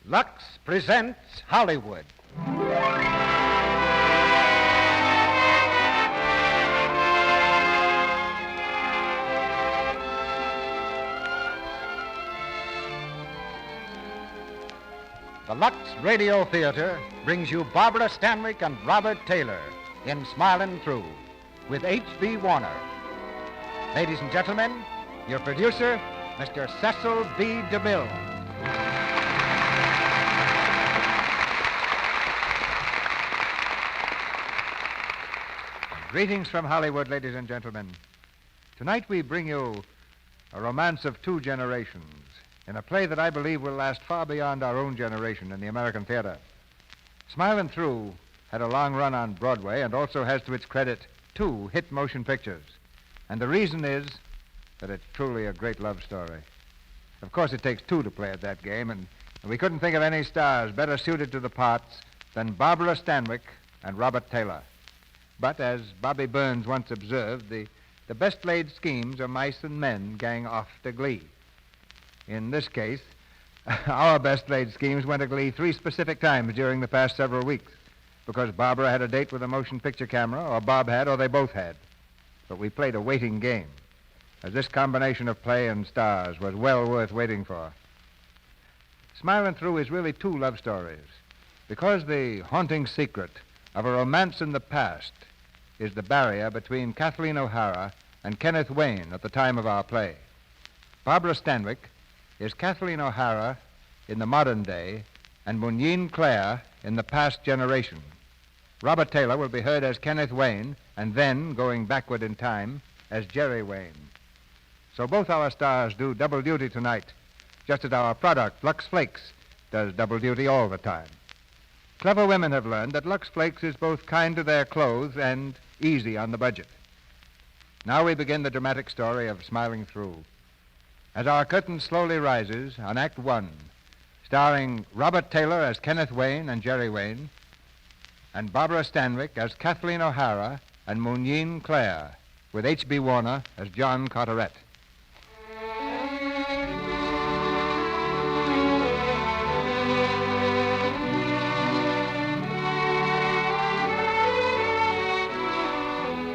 Lux presents Hollywood. The Lux Radio Theater brings you Barbara Stanwyck and Robert Taylor in Smilin' Through with H.B. Warner. Ladies and gentlemen, your producer, Mr. Cecil B. DeMille. Greetings from Hollywood, ladies and gentlemen. Tonight we bring you a romance of two generations in a play that I believe will last far beyond our own generation in the American theater. Smilin' Through had a long run on Broadway and also has to its credit 2 hit motion pictures. And the reason is that it's truly a great love story. Of course, it takes 2 to play at that game, and we couldn't think of any stars better suited to the parts than Barbara Stanwyck and Robert Taylor. But as Bobby Burns once observed, the best laid schemes are mice and men gang off to glee. In this case, our best laid schemes went to glee 3 specific times during the past several weeks, because Barbara had a date with a motion picture camera, or Bob had, or they both had. But we played a waiting game, as this combination of play and stars was well worth waiting for. Smilin' Through is really 2 love stories, because the haunting secret of a romance in the past is the barrier between Kathleen O'Hara and Kenneth Wayne at the time of our play. Barbara Stanwyck is Kathleen O'Hara in the modern day and Munyin Clare in the past generation. Robert Taylor will be heard as Kenneth Wayne and then, going backward in time, as Jerry Wayne. So both our stars do double duty tonight, just as our product, Lux Flakes, does double duty all the time. Clever women have learned that Lux Flakes is both kind to their clothes and easy on the budget. Now we begin the dramatic story of Smilin' Through. As our curtain slowly rises on Act 1, starring Robert Taylor as Kenneth Wayne and Jerry Wayne, and Barbara Stanwyck as Kathleen O'Hara and Munyin Clare, with H.B. Warner as John Carteret.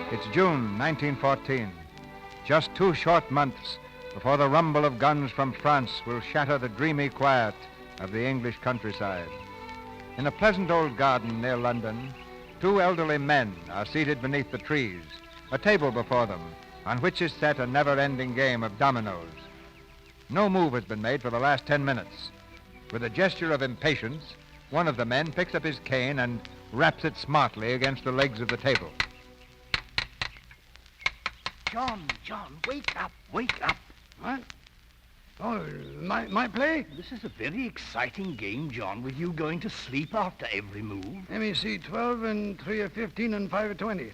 It's June 1914, just 2 short months before the rumble of guns from France will shatter the dreamy quiet of the English countryside. In a pleasant old garden near London, 2 elderly men are seated beneath the trees, a table before them, on which is set a never-ending game of dominoes. No move has been made for the last 10 minutes. With a gesture of impatience, one of the men picks up his cane and raps it smartly against the legs of the table. John, wake up. What? Oh, my play? This is a very exciting game, John, with you going to sleep after every move. Let me see, 12 and 3 of 15 and 5 of 20.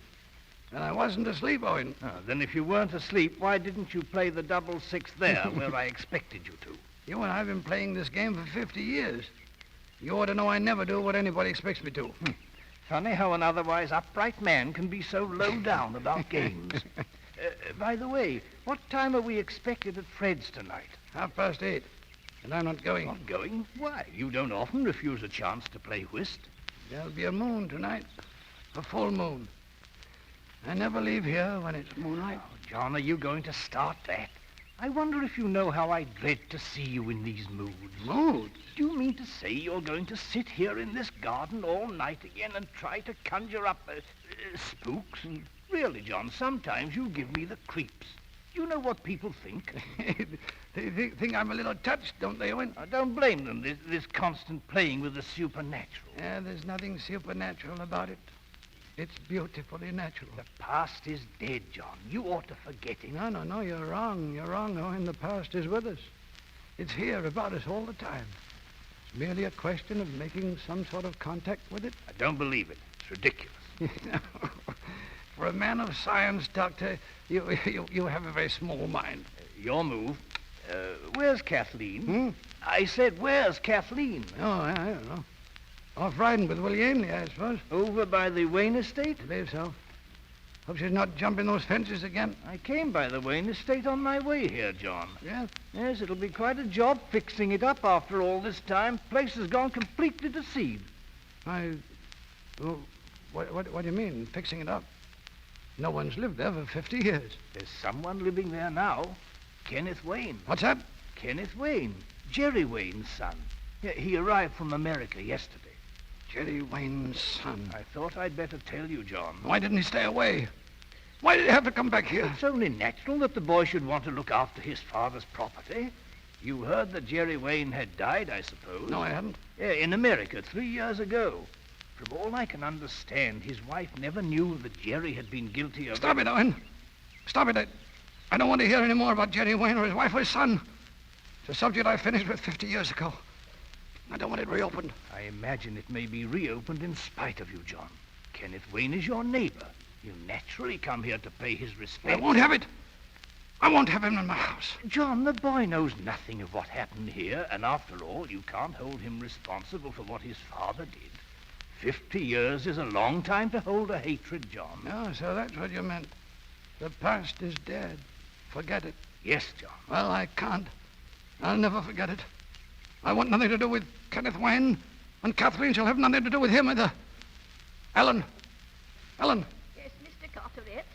And I wasn't asleep, Owen. Then if you weren't asleep, why didn't you play the double 6 there, where I expected you to? You and I have been playing this game for 50 years. You ought to know I never do what anybody expects me to. Funny how an otherwise upright man can be so low down about games. By the way, what time are we expected at Fred's tonight? 8:30. And I'm not going. Not going? Why? You don't often refuse a chance to play whist. There'll be a moon tonight. A full moon. I never leave here when it's moonlight. Oh, John, are you going to start that? I wonder if you know how I dread to see you in these moods. Moods? Do you mean to say you're going to sit here in this garden all night again and try to conjure up spooks? Really, John, sometimes you give me the creeps. Do you know what people think? They think I'm a little touched, don't they, Owen? I don't blame them, this constant playing with the supernatural. Yeah, there's nothing supernatural about it. It's beautifully natural. The past is dead, John. You ought to forget it. No, you're wrong. You're wrong, Owen. The past is with us. It's here about us all the time. It's merely a question of making some sort of contact with it. I don't believe it. It's ridiculous. For a man of science, Doctor, you have a very small mind. Your move. Where's Kathleen? I said, where's Kathleen? Oh, I don't know. Off riding with Willie Ainley, I suppose. Over by the Wayne estate? I believe so. Hope she's not jumping those fences again. I came by the Wayne estate on my way here, John. Yes? Yes, it'll be quite a job fixing it up after all this time. Place has gone completely to seed. Well, what do you mean, fixing it up? No one's lived there for 50 years. There's someone living there now. Kenneth Wayne. What's that? Kenneth Wayne. Jerry Wayne's son. Yeah, he arrived from America yesterday. Jerry Wayne's son. I thought I'd better tell you, John. Why didn't he stay away? Why did he have to come back here? It's only natural that the boy should want to look after his father's property. You heard that Jerry Wayne had died, I suppose. No, I haven't. Yeah, in America 3 years ago. From all I can understand, his wife never knew that Jerry had been guilty of... Stop it, Owen. Stop it. I don't want to hear any more about Jerry Wayne or his wife or his son. It's a subject I finished with 50 years ago. I don't want it reopened. I imagine it may be reopened in spite of you, John. Kenneth Wayne is your neighbor. You naturally come here to pay his respects. I won't have it. I won't have him in my house. John, the boy knows nothing of what happened here, and after all, you can't hold him responsible for what his father did. 50 years is a long time to hold a hatred, John. No, so that's what you meant. The past is dead. Forget it. Yes, John. Well, I can't. I'll never forget it. I want nothing to do with Kenneth Wayne, and Kathleen shall have nothing to do with him either. Ellen. Ellen. Yes, Mr. Carteret?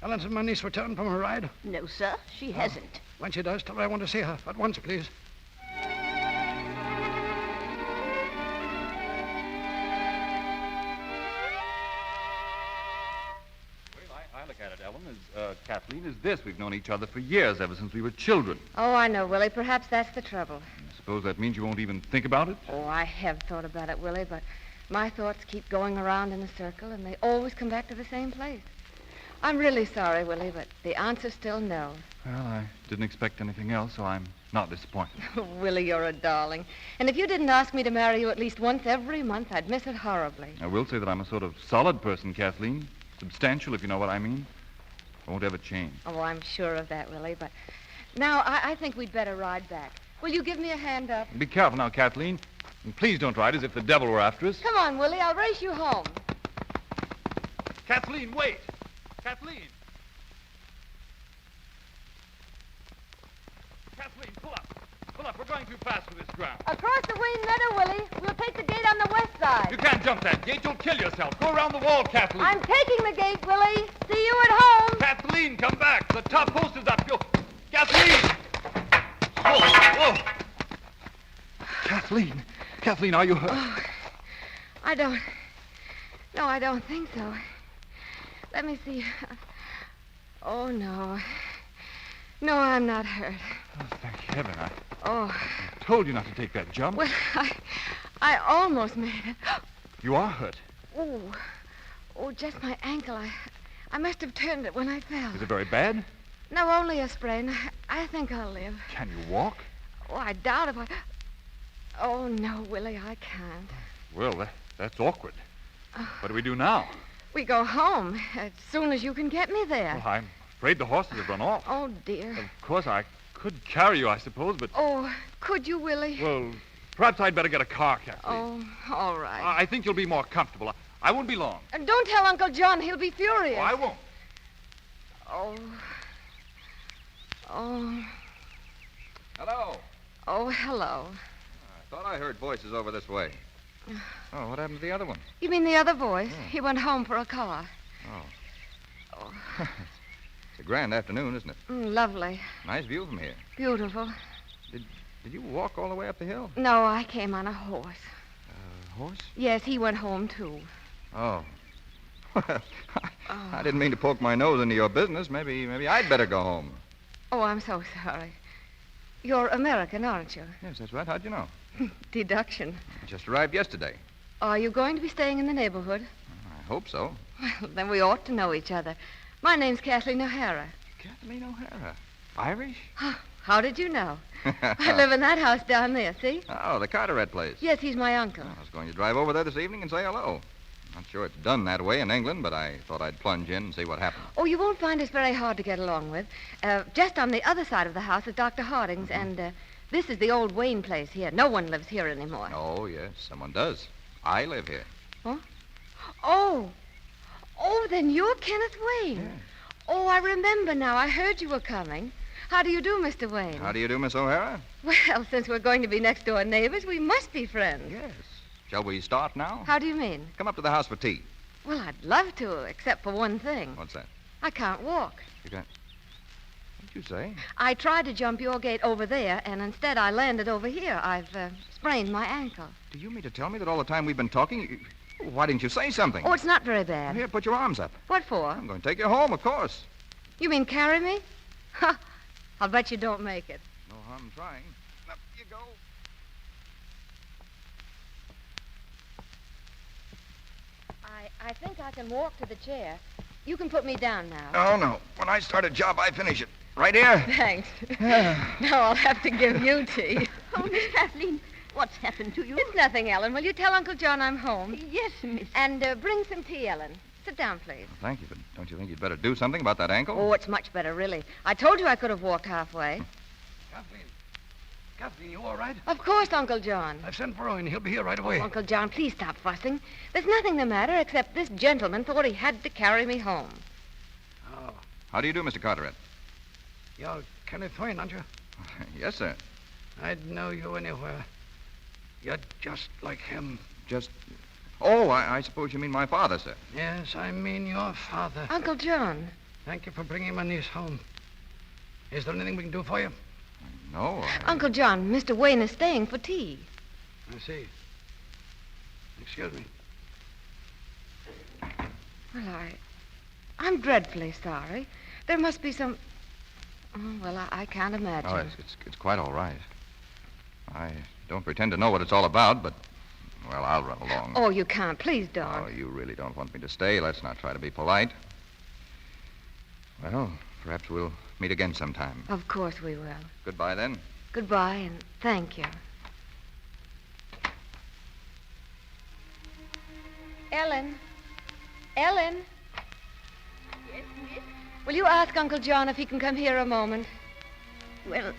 Ellen's my niece returned from her ride? No, sir, she hasn't. When she does, tell her I want to see her. At once, please. I look at it, Ellen, as Kathleen, is this. We've known each other for years, ever since we were children. Oh, I know, Willie. Perhaps that's the trouble. I suppose that means you won't even think about it? Oh, I have thought about it, Willie, but my thoughts keep going around in a circle, and they always come back to the same place. I'm really sorry, Willie, but the answer's still no. Well, I didn't expect anything else, so I'm not disappointed. Willie, you're a darling. And if you didn't ask me to marry you at least once every month, I'd miss it horribly. I will say that I'm a sort of solid person, Kathleen. Substantial, if you know what I mean. I won't ever change. Oh, I'm sure of that, Willie, but now I think we'd better ride back. Will you give me a hand up? Be careful now, Kathleen. And please don't ride as if the devil were after us. Come on, Willie. I'll race you home. Kathleen, wait! Kathleen! Kathleen, pull up. Pull up. We're going too fast for this ground. Across the Wayne Meadow, Willie. We'll take the gate on the west side. You can't jump that gate. You'll kill yourself. Go around the wall, Kathleen. I'm taking the gate, Willie. See you at home. Kathleen, come back. The top post is up. Kathleen! Whoa! Kathleen, are you hurt? Oh, I don't... No, I don't think so. Let me see. Oh, no. No, I'm not hurt. Oh, thank heaven. Oh, I told you not to take that jump. well, I almost made it. You are hurt. Oh, just my ankle. I must have turned it when I fell. Is it very bad? No, only a sprain. I think I'll live. Can you walk? Oh, I doubt if I... Oh, no, Willie, I can't. Well, that's awkward. What do we do now? We go home as soon as you can get me there. Well, I'm afraid the horses have run off. Oh, dear. Of course, I could carry you, I suppose, but... Oh, could you, Willie? Well, perhaps I'd better get a car, Kathleen. Oh, all right. I think you'll be more comfortable. I won't be long. And don't tell Uncle John. He'll be furious. Oh, I won't. Oh. Hello. Oh, hello. I thought I heard voices over this way. Oh, what happened to the other one? You mean the other voice? He went home for a car. It's a grand afternoon, isn't it? Lovely. Nice view from here. Beautiful. Did you walk all the way up the hill? No, I came on a horse. Horse? Yes, he went home, too. Oh. Well, I didn't mean to poke my nose into your business. Maybe I'd better go home. Oh, I'm so sorry. You're American, aren't you? Yes, that's right. How'd you know? Deduction. I just arrived yesterday. Are you going to be staying in the neighborhood? I hope so. Well, then we ought to know each other. My name's Kathleen O'Hara. Kathleen O'Hara. Irish? How did you know? I live in that house down there, see? Oh, the Carteret place. Yes, he's my uncle. I was going to drive over there this evening and say hello. Not sure it's done that way in England, but I thought I'd plunge in and see what happened. Oh, you won't find us very hard to get along with. Just on the other side of the house is Dr. Harding's, and this is the old Wayne place here. No one lives here anymore. Oh, yes, someone does. I live here. Huh? Oh. Oh, then you're Kenneth Wayne. Yes. Oh, I remember now. I heard you were coming. How do you do, Mr. Wayne? How do you do, Miss O'Hara? Well, since we're going to be next-door neighbors, we must be friends. Yes. Shall we start now? How do you mean? Come up to the house for tea. Well, I'd love to, except for one thing. What's that? I can't walk. You can't... What'd you say? I tried to jump your gate over there, and instead I landed over here. I've sprained my ankle. Do you mean to tell me that all the time we've been talking... Why didn't you say something? Oh, it's not very bad. Here, put your arms up. What for? I'm going to take you home, of course. You mean carry me? Ha! I'll bet you don't make it. No harm trying. Up you go. I think I can walk to the chair. You can put me down now. Oh, no. When I start a job, I finish it. Right here. Thanks. Now I'll have to give you tea. Oh, Miss Kathleen, what's happened to you? It's nothing, Ellen. Will you tell Uncle John I'm home? Yes, Miss. And bring some tea, Ellen. Sit down, please. Thank you, but don't you think you'd better do something about that ankle? Oh, it's much better, really. I told you I could have walked halfway. Kathleen. Kathleen, you all right? Of course, Uncle John. I've sent for Owen. He'll be here right away. Oh, Uncle John, please stop fussing. There's nothing the matter except this gentleman thought he had to carry me home. Oh, How do you do, Mr. Carteret? you're Kenneth Wayne, aren't you? Yes, sir. I'd know you anywhere. You're just like him. Just... Oh, I suppose you mean my father, sir. Yes, I mean your father. Uncle John. Thank you for bringing my niece home. Is there anything we can do for you? No, Uncle John, Mr. Wayne is staying for tea. I see. Excuse me. Well, I'm dreadfully sorry. There must be some... Oh, well, I can't imagine. Oh, it's quite all right. I don't pretend to know what it's all about, but, well, I'll run along. Oh, you can't. Please Oh, don't. you really don't want me to stay. Let's not try to be polite. Well, perhaps we'll meet again sometime. Of course we will. Goodbye, then. Goodbye, and thank you. Ellen. Ellen. Yes, Miss. Will you ask Uncle John if he can come here a moment? Well,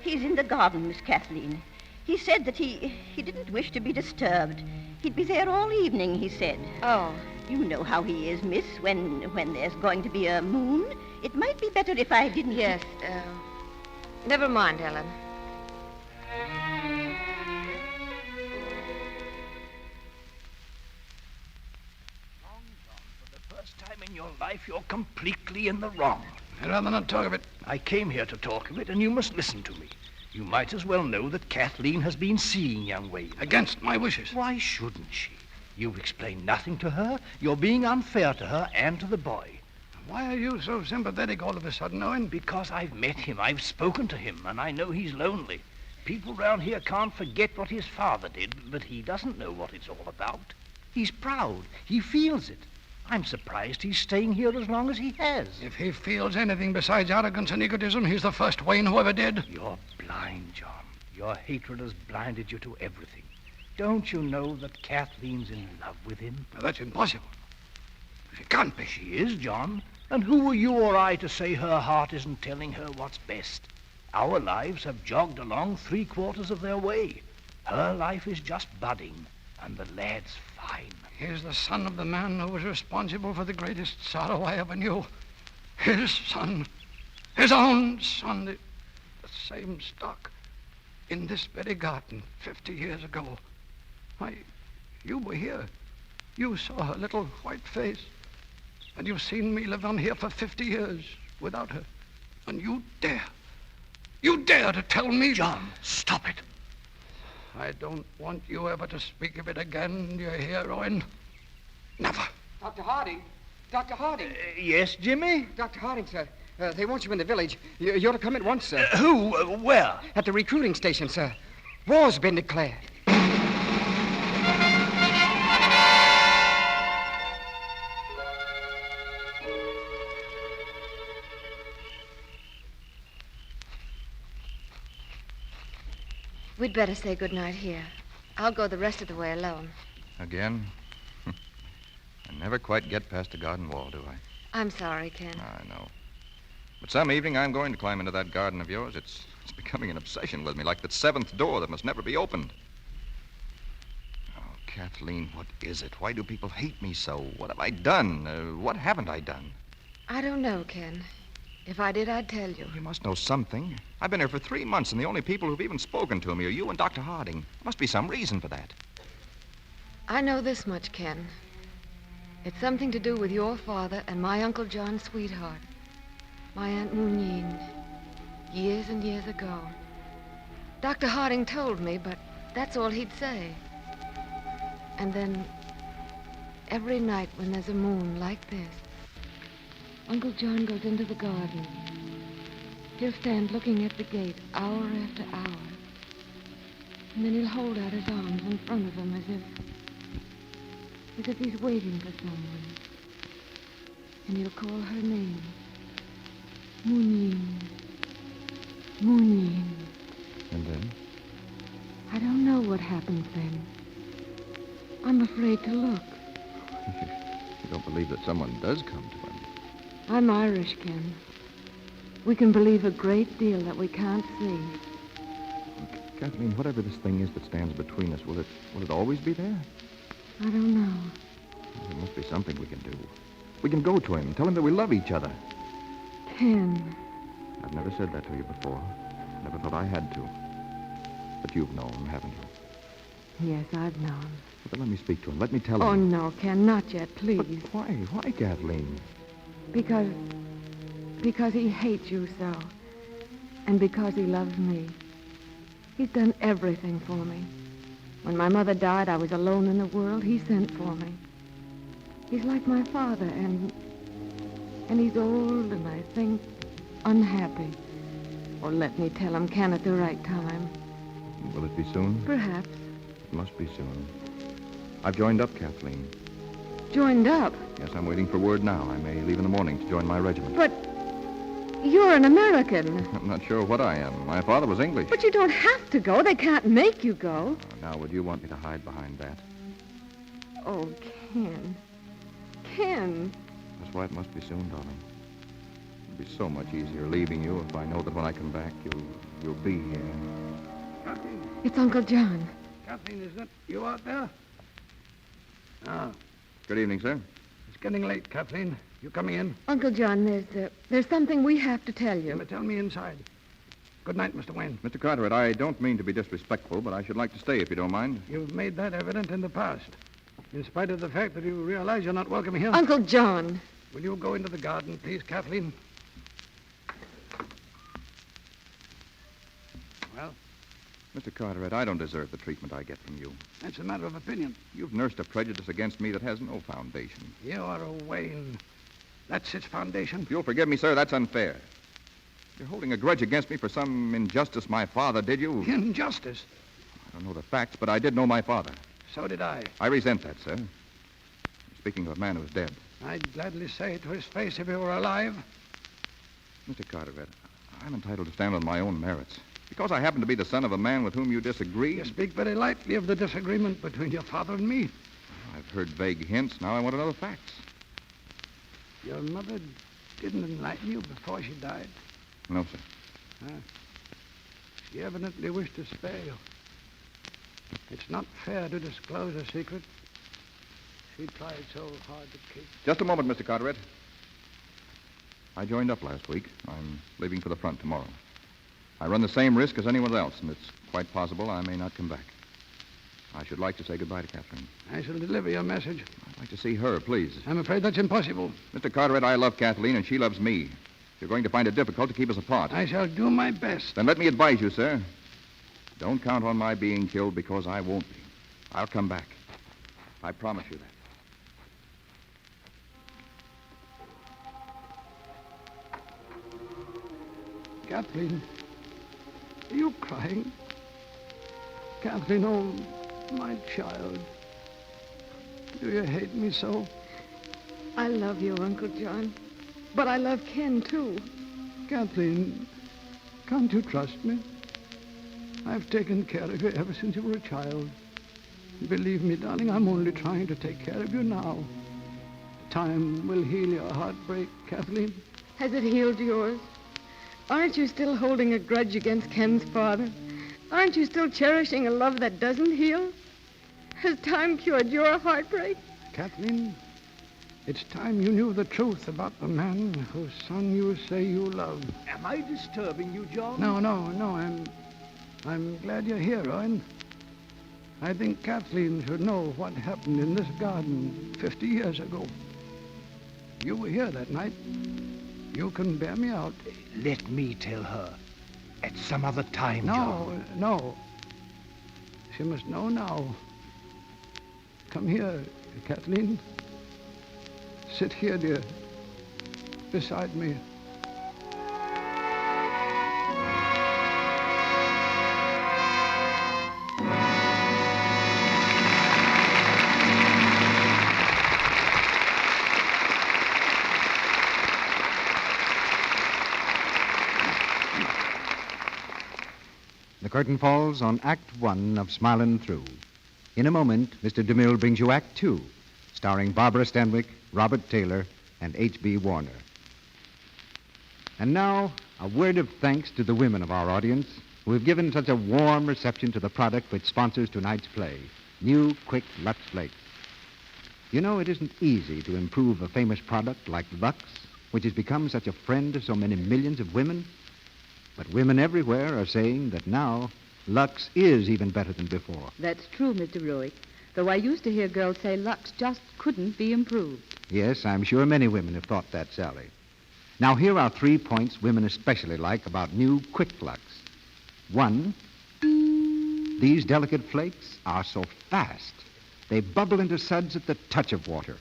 he's in the garden, Miss Kathleen. He said that he didn't wish to be disturbed. He'd be there all evening, he said. Oh. You know how he is, Miss, when there's going to be a moon. It might be better if I didn't... Yes, never mind, Ellen. Wrong, John. For the first time in your life, you're completely in the wrong. I'd rather not talk of it. I came here to talk of it, and you must listen to me. You might as well know that Kathleen has been seeing young Wayne. Against my wishes. Why shouldn't she? You've explained nothing to her. You're being unfair to her and to the boy. Why are you so sympathetic all of a sudden, Owen? Because I've met him, I've spoken to him, and I know he's lonely. People round here can't forget what his father did, but he doesn't know what it's all about. He's proud. He feels it. I'm surprised he's staying here as long as he has. If he feels anything besides arrogance and egotism, he's the first Wayne who ever did. You're blind, John. Your hatred has blinded you to everything. Don't you know that Kathleen's in love with him? Now, that's impossible. She can't be. She is, John. And who are you or I to say her heart isn't telling her what's best? Our lives have jogged along 3/4 of their way. Her life is just budding, and the lad's fine. He's the son of the man who was responsible for the greatest sorrow I ever knew. His son. His own son. The same stock. In this very garden 50 years ago. Why, you were here. You saw her little white face. And you've seen me live on here for 50 years without her. And you dare to tell me... John, stop it. I don't want you ever to speak of it again, do you hear, Owen? Never. Dr. Harding. Dr. Harding. Yes, Jimmy? Dr. Harding, sir. They want you in the village. You're to come at once, sir. Who? Where? At the recruiting station, sir. War's been declared. We'd better say goodnight here. I'll go the rest of the way alone. Again? I never quite get past the garden wall, do I? I'm sorry, Ken. I know. But some evening I'm going to climb into that garden of yours. It's becoming an obsession with me, like that seventh door that must never be opened. Oh, Kathleen, what is it? Why do people hate me so? What have I done? What haven't I done? I don't know, Ken. If I did, I'd tell you. You must know something. I've been here for 3 months, and the only people who've even spoken to me are you and Dr. Harding. There must be some reason for that. I know this much, Ken. It's something to do with your father and my Uncle John's sweetheart, my Aunt Munyin, years and years ago. Dr. Harding told me, but that's all he'd say. And then, every night when there's a moon like this, Uncle John goes into the garden. He'll stand looking at the gate hour after hour. And then he'll hold out his arms in front of him as if he's waiting for someone. And he'll call her name. Munyin. Munyin. And then? I don't know what happens then. I'm afraid to look. You don't believe that someone does come to him? I'm Irish, Ken. We can believe a great deal that we can't see. Kathleen, whatever this thing is that stands between us, will it always be there? I don't know. There must be something we can do. We can go to him, tell him that we love each other. Ken. I've never said that to you before. Never thought I had to. But you've known, haven't you? Yes, I've known. Well, then let me speak to him. Let me tell Oh, him. no, Ken, not yet, please. But why? Why, Kathleen? Because he hates you so. And because he loves me. He's done everything for me. When my mother died, I was alone in the world. He sent for me. He's like my father, and he's old and I think unhappy. Or let me tell him, Ken, at the right time. Will it be soon? Perhaps. It must be soon. I've joined up, Kathleen. Joined up? Yes, I'm waiting for word now. I may leave in the morning to join my regiment. But you're an American. I'm not sure what I am. My father was English. But you don't have to go. They can't make you go. Now, would you want me to hide behind that? Oh, Ken. Ken. That's why it must be soon, darling. It'll be so much easier leaving you if I know that when I come back, you'll be here. Kathleen, It's Uncle John. Kathleen, is that you out there? Ah, Good evening, sir. it's getting late, Kathleen. You coming in? Uncle John, there's something we have to tell You you. may tell me inside. Good night, Mr. Wayne. Mr. Carteret, I don't mean to be disrespectful, but I should like to stay if you don't mind. You've made that evident in the past. In spite of the fact that you realize you're not welcome here. Uncle John. Will you go into the garden, please, Kathleen? Well, Mr. Carteret, I don't deserve the treatment I get from you. that's a matter of opinion. You've nursed a prejudice against me that has no foundation. You are a Wayne. That's its foundation. If you'll forgive me, sir, that's unfair. You're holding a grudge against me for some injustice my father did you. Injustice. I don't know the facts, but I did know my father. So did I. I resent that, sir. Speaking of a man who's dead. I'd gladly say it to his face if he were alive. Mr. Carteret, I'm entitled to stand on my own merits. Because I happen to be the son of a man with whom you disagree. You speak very lightly of the disagreement between your father and me. I've heard vague hints. Now I want to know the facts. Your mother didn't enlighten you before she died. No, sir. She evidently wished to spare you. It's not fair to disclose a secret she tried so hard to keep. Just a moment, Mr. Carteret. I joined up last week. I'm leaving for the front tomorrow. I run the same risk as anyone else, and it's quite possible I may not come back. I should like to say goodbye to Catherine. I shall deliver your message. I'd like to see her, please. I'm afraid that's impossible. Mr. Carteret, I love Kathleen, and she loves me. You're going to find it difficult to keep us apart. I shall do my best. Then let me advise you, sir. Don't count on my being killed because I won't be. I'll come back. I promise you that. Kathleen, are you crying? Kathleen, oh, my child. Do you hate me so? I love you, Uncle John. But I love Ken, too. Kathleen, can't you trust me? I've taken care of you ever since you were a child. Believe me, darling, I'm only trying to take care of you now. Time will heal your heartbreak, Kathleen. Has it healed yours? Aren't you still holding a grudge against Ken's father? Aren't you still cherishing a love that doesn't heal? Has time cured your heartbreak? Kathleen, it's time you knew the truth about the man whose son you say you love. Am I disturbing you, John? No. I'm glad you're here, Owen. I think Kathleen should know what happened in this garden 50 years ago. You were here that night. You can bear me out. Let me tell her. At some other time, John. No. She must know now. Come here, Kathleen. Sit here, dear, beside me. The curtain falls on Act One of Smilin' Through. In a moment, Mr. DeMille brings you Act Two, starring Barbara Stanwyck, Robert Taylor, and H.B. Warner. And now, a word of thanks to the women of our audience who have given such a warm reception to the product which sponsors tonight's play, New Quick Lux Flakes. You know, it isn't easy to improve a famous product like Lux, which has become such a friend to so many millions of women. But women everywhere are saying that now Lux is even better than before. That's true, Mr. Ruick. Though I used to hear girls say Lux just couldn't be improved. Yes, I'm sure many women have thought that, Sally. Now, here are 3 points women especially like about new Quick Lux. 1, these delicate flakes are so fast. They bubble into suds at the touch of water.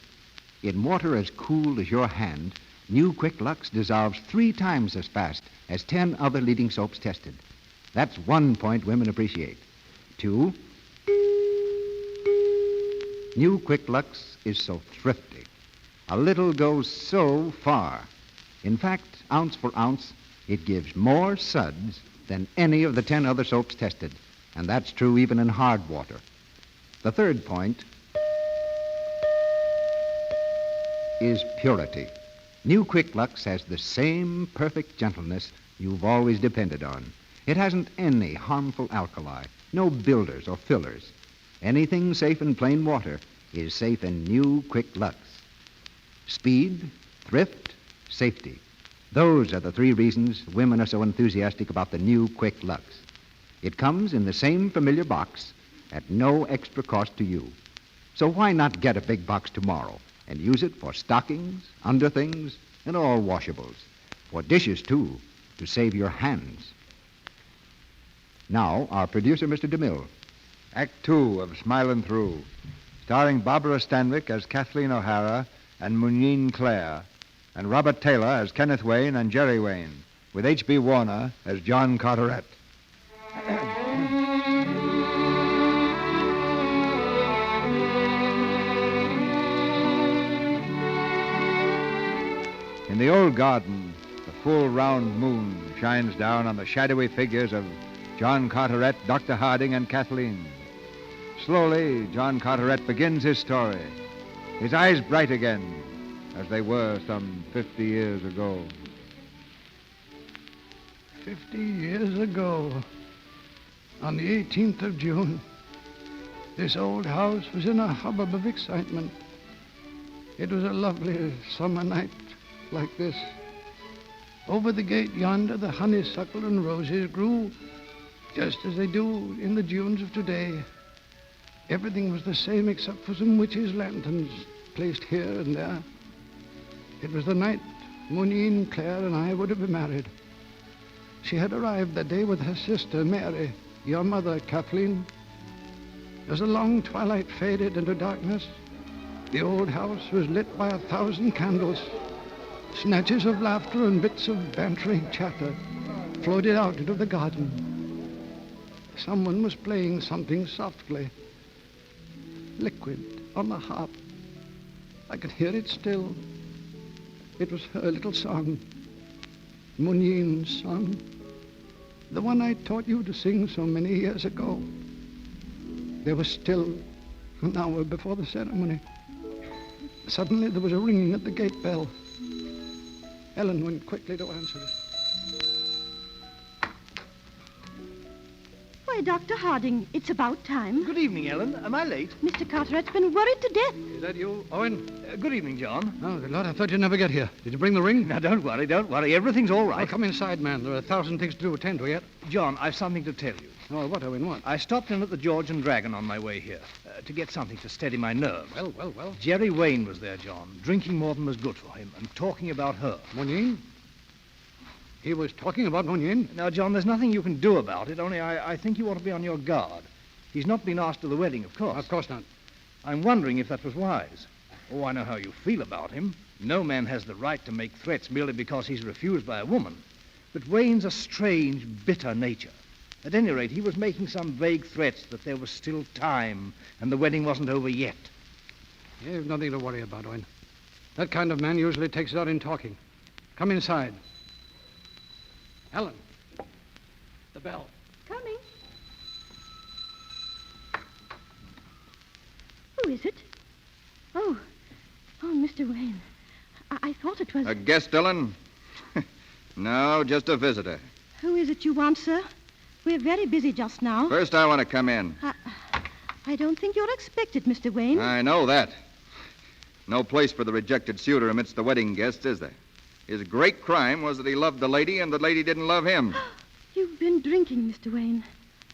In water as cool as your hand, new Quick Lux dissolves 3 times as fast as 10 other leading soaps tested. That's 1 point women appreciate. 2, new Quick Lux is so thrifty. A little goes so far. In fact, ounce for ounce, it gives more suds than any of the 10 other soaps tested. And that's true even in hard water. The 3rd point is purity. New Quick Lux has the same perfect gentleness you've always depended on. It hasn't any harmful alkali, no builders or fillers. Anything safe in plain water is safe in new Quick Lux. Speed, thrift, safety. Those are the 3 reasons women are so enthusiastic about the new Quick Lux. It comes in the same familiar box at no extra cost to you. So why not get a big box tomorrow and use it for stockings, underthings, and all washables. For dishes, too, to save your hands. Now, our producer, Mr. DeMille. Act Two of Smilin' Through, starring Barbara Stanwyck as Kathleen O'Hara and Muneen Clare, and Robert Taylor as Kenneth Wayne and Jerry Wayne, with H.B. Warner as John Carteret. In the old garden, the full round moon shines down on the shadowy figures of John Carteret, Dr. Harding, and Kathleen. Slowly, John Carteret begins his story, his eyes bright again, as they were some 50 years ago. 50 years ago, on the 18th of June, this old house was in a hubbub of excitement. It was a lovely summer night like this. Over the gate yonder, the honeysuckle and roses grew just as they do in the dunes of today. Everything was the same except for some witches' lanterns placed here and there. It was the night Muneen Clare and I were to be married. She had arrived that day with her sister, Mary, your mother, Kathleen. As the long twilight faded into darkness, the old house was lit by 1,000 candles. Snatches of laughter and bits of bantering chatter floated out into the garden. Someone was playing something softly, liquid, on the harp. I could hear it still. It was her little song, Muneen's song, the one I taught you to sing so many years ago. There was still an hour before the ceremony. Suddenly there was a ringing at the gate bell. Ellen went quickly to answer it. Why, Why, Dr. Harding, it's about time. Good evening, Ellen. Am I late? Mr. Carteret's been worried to death. Is that you, Owen? Good evening, John. Oh, good Lord, I thought you'd never get here. Did you bring the ring? Now, don't worry. Everything's all right. Well, come inside, man. There are 1,000 things to do attend to yet. John, I've something to tell you. Oh, what, Owen, what? I stopped in at the George and Dragon on my way here to get something to steady my nerves. Well. Jerry Wayne was there, John, drinking more than was good for him and talking about her. Munyin? He was talking about Munyin? Now, John, there's nothing you can do about it, only I think you ought to be on your guard. He's not been asked to the wedding, of course. Of course not. I'm wondering if that was wise. Oh, I know how you feel about him. No man has the right to make threats merely because he's refused by a woman. But Wayne's a strange, bitter nature. At any rate, he was making some vague threats that there was still time and the wedding wasn't over yet. You've nothing to worry about, Owen. That kind of man usually takes it out in talking. Come inside. Ellen. The bell. Coming. Who is it? Oh, Mr. Wayne. I thought it was... A guest, Ellen? No, just a visitor. Who is it you want, sir? We're very busy just now. First, I want to come in. I don't think you're expected, Mr. Wayne. I know that. No place for the rejected suitor amidst the wedding guests, is there? His great crime was that he loved the lady and the lady didn't love him. You've been drinking, Mr. Wayne.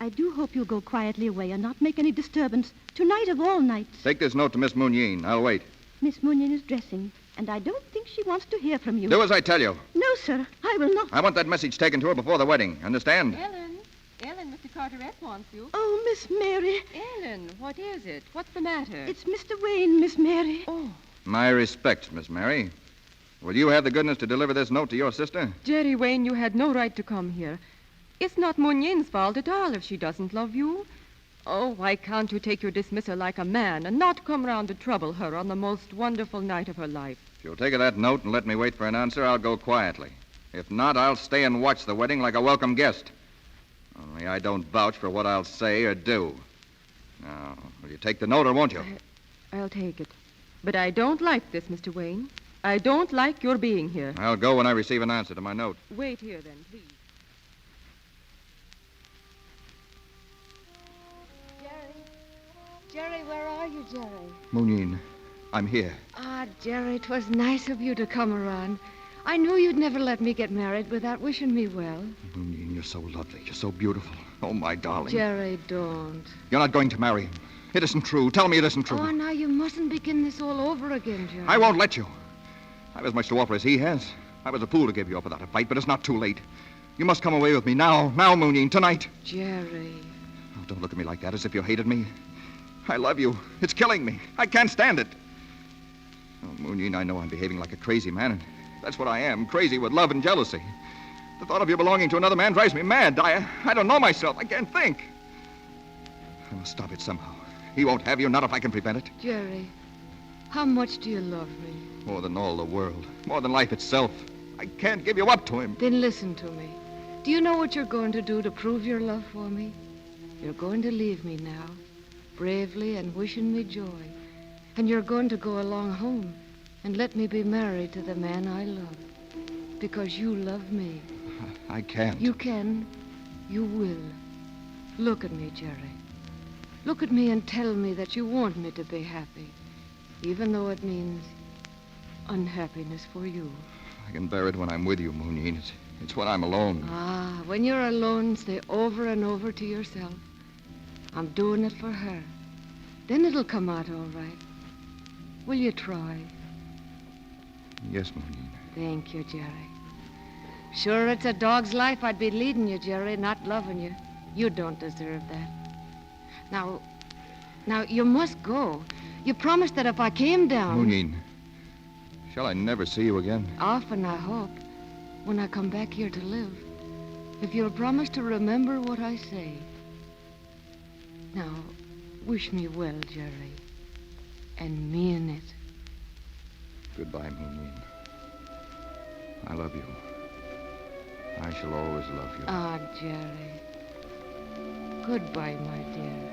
I do hope you'll go quietly away and not make any disturbance. Tonight of all nights. Take this note to Miss Munyin. I'll wait. Miss Munyin is dressing, and I don't think she wants to hear from you. Do as I tell you. No, sir. I will not. I want that message taken to her before the wedding. Understand? Ellen, Mr. Carteret wants you. Oh, Miss Mary. Ellen, what is it? What's the matter? It's Mr. Wayne, Miss Mary. Oh. My respects, Miss Mary. Will you have the goodness to deliver this note to your sister? Jerry Wayne, you had no right to come here. It's not Munyin's fault at all if she doesn't love you. Oh, why can't you take your dismissal like a man and not come round to trouble her on the most wonderful night of her life? If you'll take her that note and let me wait for an answer, I'll go quietly. If not, I'll stay and watch the wedding like a welcome guest. Only I don't vouch for what I'll say or do. Now, will you take the note or won't you? I'll take it. But I don't like this, Mr. Wayne. I don't like your being here. I'll go when I receive an answer to my note. Wait here, then, please. Jerry, where are you, Jerry? Munyin, I'm here. Ah, Jerry, 'twas nice of you to come around. I knew you'd never let me get married without wishing me well. Munyin, you're so lovely. You're so beautiful. Oh, my darling. Jerry, don't. You're not going to marry him. It isn't true. Tell me it isn't true. Oh, now you mustn't begin this all over again, Jerry. I won't let you. I've as much to offer as he has. I was a fool to give you up without a fight, but it's not too late. You must come away with me now, Munyin, tonight. Jerry. Oh, don't look at me like that, as if you hated me. I love you. It's killing me. I can't stand it. Oh, Munyin, I know I'm behaving like a crazy man, and that's what I am, crazy with love and jealousy. The thought of you belonging to another man drives me mad. I don't know myself. I can't think. I must stop it somehow. He won't have you, not if I can prevent it. Jerry, how much do you love me? More than all the world. More than life itself. I can't give you up to him. Then listen to me. Do you know what you're going to do to prove your love for me? You're going to leave me now, bravely and wishing me joy. And you're going to go along home and let me be married to the man I love. Because you love me. I can't. You can. You will. Look at me, Jerry. Look at me and tell me that you want me to be happy, even though it means unhappiness for you. I can bear it when I'm with you, Munyin. It's when I'm alone. Ah, when you're alone, say over and over to yourself, I'm doing it for her. Then it'll come out all right. Will you try? Yes, Munyin. Thank you, Jerry. Sure, it's a dog's life I'd be leading you, Jerry, not loving you. You don't deserve that. Now, you must go. You promised that if I came down... Munyin, shall I never see you again? Often, I hope, when I come back here to live. If you'll promise to remember what I say. Now, wish me well, Jerry. And mean it. Goodbye, Munyin. I love you. I shall always love you. Ah, Jerry. Goodbye, my dear.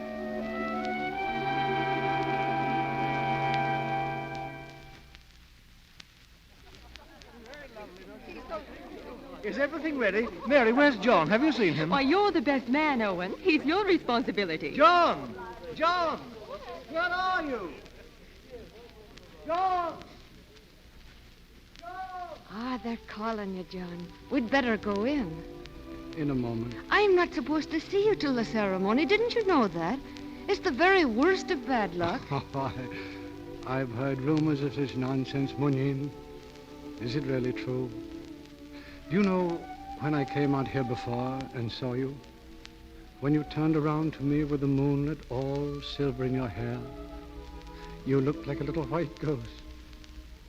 Is everything ready? Mary, where's John? Have you seen him? Why, you're the best man, Owen. He's your responsibility. John! John! Where are you? John! Ah, they're calling you, John. We'd better go in. In a moment. I'm not supposed to see you till the ceremony. Didn't you know that? It's the very worst of bad luck. I've heard rumors of this nonsense, Munyin. Is it really true? Do you know when I came out here before and saw you? When you turned around to me with the moonlit all silver in your hair, you looked like a little white ghost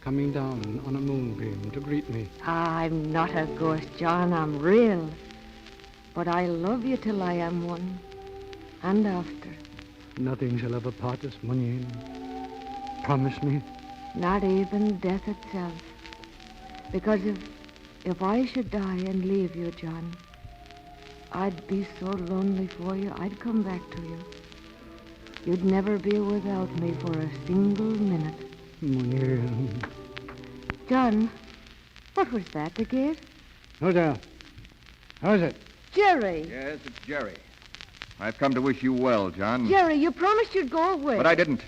coming down on a moonbeam to greet me. I'm not a ghost, John. I'm real. But I love you till I am one. And after. Nothing shall ever part us, Munyin. Promise me. Not even death itself. Because if I should die and leave you, John, I'd be so lonely for you, I'd come back to you. You'd never be without me for a single minute. Munyin. John, what was that, the gate? Who's there? How is it? Jerry. Yes, it's Jerry. I've come to wish you well, John. Jerry, you promised you'd go away. But I didn't.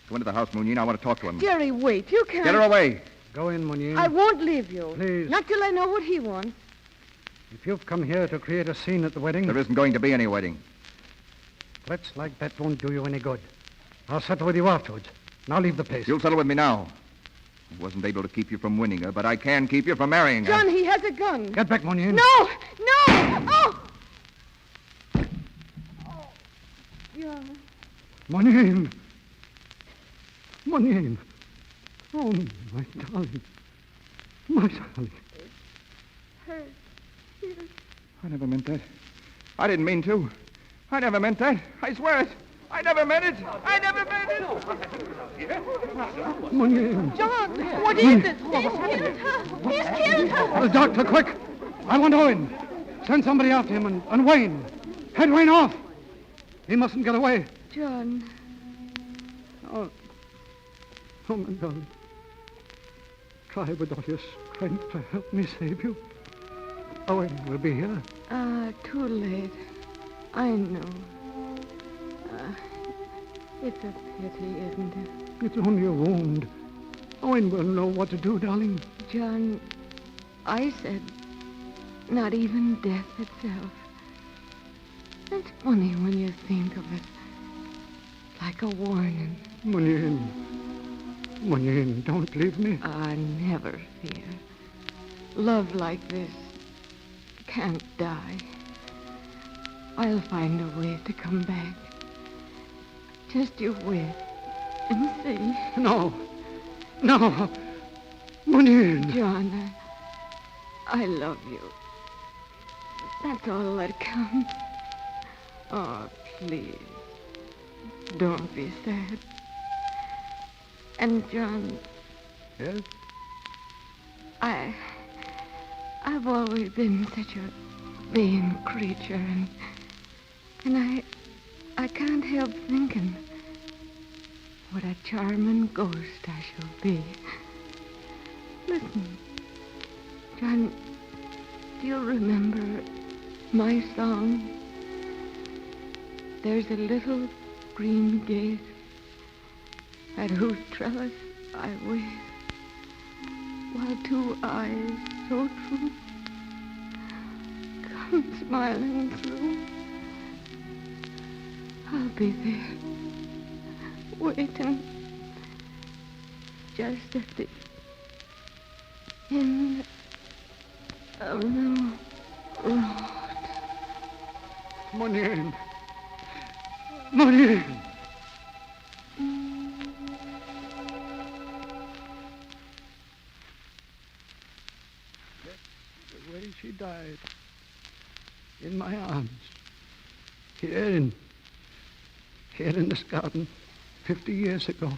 Go into the house, Munyin. I want to talk to him. Jerry, wait. You can't. Get her away. Go in, Munyin. I won't leave you. Please. Not till I know what he wants. If you've come here to create a scene at the wedding... There isn't going to be any wedding. Threats like that won't do you any good. I'll settle with you afterwards. And I'll leave the place. You'll settle with me now. I wasn't able to keep you from winning her, but I can keep you from marrying her. John, he has a gun. Get back, Munyin. No! No! Oh! John. Munyin. Munyin. Oh, my darling. My darling. Hurt. I never meant that. I didn't mean to. I never meant that. I swear it. I never meant it. I never meant it. Munyin. John, what is it? He's killed her. He's killed her. The doctor, quick. I want Owen. Send somebody after him and Wayne. Head Wayne off. He mustn't get away. John. Oh, my darling. Try with all your strength to help me save you. Owen will be here. Too late. I know. It's a pity, isn't it? It's only a wound. Owen will know what to do, darling. John, I said not even death itself. It's funny when you think of it. Like a warning. Munyin, don't leave me. Never fear. Love like this can't die. I'll find a way to come back. Just you wait and see. No. Munyin. John, I love you. That's all that counts. Oh, please. Don't be sad. And, John... Yes? I've always been such a vain creature, and I can't help thinking what a charming ghost I shall be. Listen, John, do you remember my song? There's a little green gate at whose trellis I wait, while two eyes so true come smiling through. I'll be there, waiting, just at the end of the road. Munyin. The way she died. In my arms. Here in this garden 50 years ago.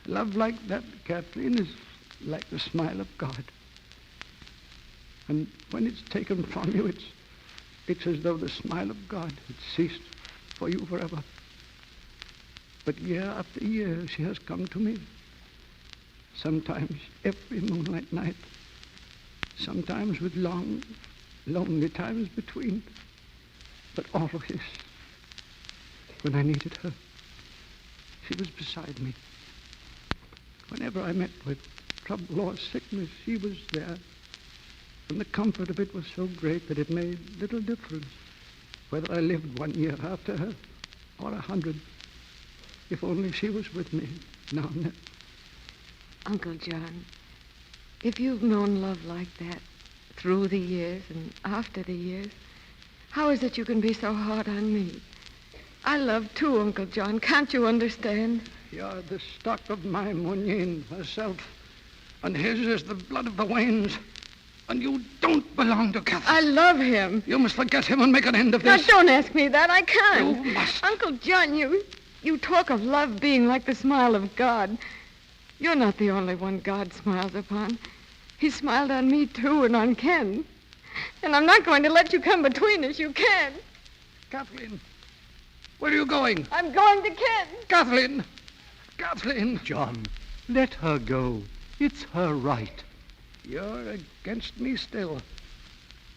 Love like that, Kathleen, is like the smile of God. And when it's taken from you, it's as though the smile of God had ceased for you forever. But year after year, she has come to me. Sometimes every moonlight night. sometimes with long, lonely times between. But always, when I needed her, she was beside me. Whenever I met with trouble or sickness, she was there. And the comfort of it was so great that it made little difference whether I lived 1 year after her or 100. If only she was with me now and then. Uncle John, if you've known love like that through the years and after the years, how is it you can be so hard on me? I love too, Uncle John. Can't you understand? You're the stock of my Munyin herself, and his is the blood of the Waynes. And you don't belong to Catherine. I love him. You must forget him and make an end of Now, this. don't ask me that. I can't. You must. Uncle John, you talk of love being like the smile of God. You're not the only one God smiles upon. He smiled on me, too, and on Ken. And I'm not going to let you come between us. You can't. Kathleen, where are you going? I'm going to Ken. Kathleen! Kathleen! John, let her go. It's her right. You're against me still.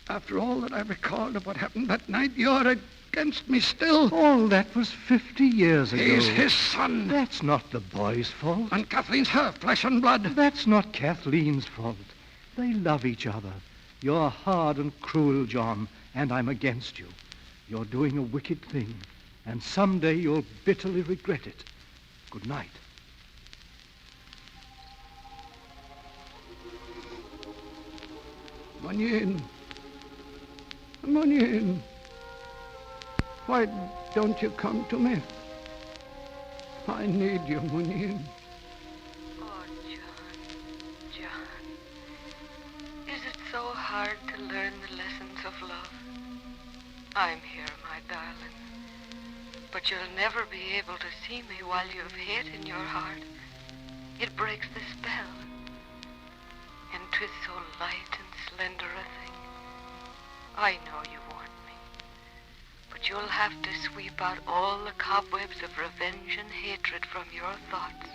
After all that I've recalled of what happened that night, you're against me still. All that was 50 years ago. He's his son. That's not the boy's fault. And Kathleen's her flesh and blood. That's not Kathleen's fault. They love each other. You're hard and cruel, John, and I'm against you. You're doing a wicked thing, and someday you'll bitterly regret it. Good night. Munyin. Munyin. Why don't you come to me? I need you, Munyin. Oh, John. Is it so hard to learn the lessons of love? I'm here, my darling. But you'll never be able to see me while you've hate in your heart. It breaks the spell. And 'tis so light and slender a thing. I know you want me. But you'll have to sweep out all the cobwebs of revenge and hatred from your thoughts